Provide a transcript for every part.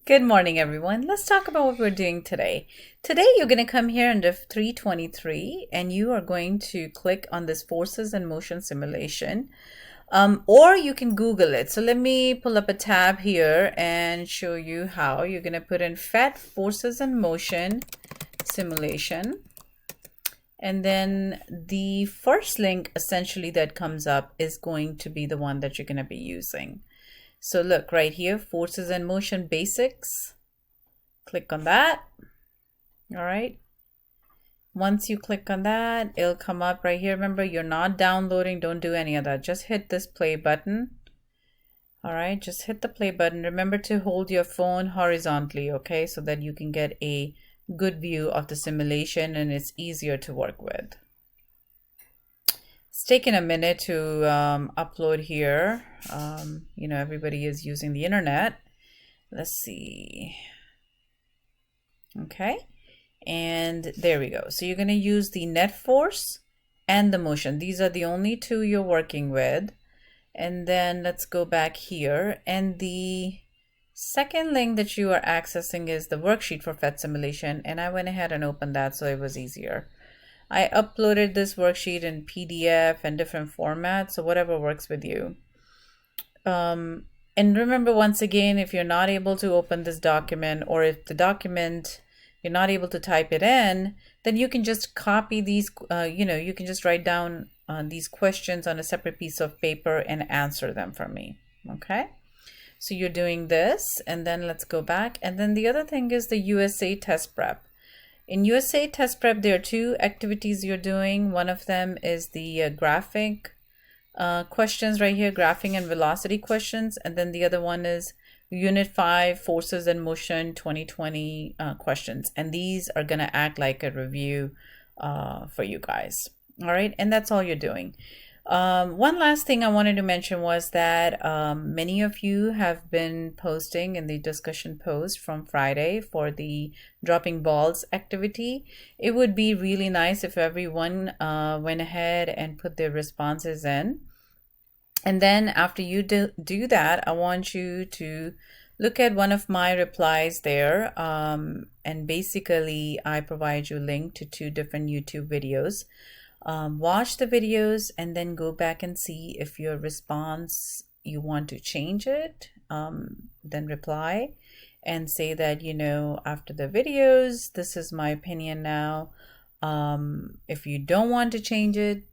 Good morning, everyone. Let's talk about what we're doing today. Today, you're going to come here under 323 and you are going to click on this forces and motion simulation. Or you can Google it. So let me pull up a tab here and show you how. You're going to put in Phet forces and motion simulation. And then the first link essentially that comes up is going to be the one that you're going to be using. So look right here, forces and motion basics. Click on that. All right. Once you click on that, it'll come up right here. Remember, you're not downloading. Don't do any of that. Just hit this play button. All right. Just hit the play button. Remember to hold your phone horizontally, okay, so that you can get a good view of the simulation and it's easier to work with. It's taken a minute to upload here. Everybody is using the internet. Let's see. Okay, and there we go. So you're going to use the net force and the motion. These are the only two you're working with. And then let's go back here. And the second link that you are accessing is the worksheet for Phet simulation. And I went ahead and opened that so it was easier. I uploaded this worksheet in PDF and different formats, so whatever works with you. And remember, once again, if you're not able to open this document, or if the document, you're not able to type it in, then you can just copy these, you can just write down these questions on a separate piece of paper and answer them for me, okay? So you're doing this, and then let's go back. And then the other thing is the USA test prep. In USA test prep, there are two activities you're doing. One of them is the graphic questions right here, graphing and velocity questions. And then the other one is Unit 5, Forces and Motion 2020 questions. And these are going to act like a review for you guys. All right, and that's all you're doing. One last thing I wanted to mention was that many of you have been posting in the discussion post from Friday for the dropping balls activity. It would be really nice if everyone went ahead and put their responses in. And then after you do that, I want you to look at one of my replies there. And basically, I provide you a link to two different YouTube videos. Watch the videos and then go back and see if your response, you want to change it, then reply and say that, after the videos, this is my opinion now. If you don't want to change it,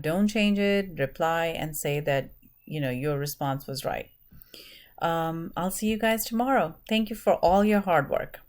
don't change it, reply and say that, your response was right. I'll see you guys tomorrow. Thank you for all your hard work.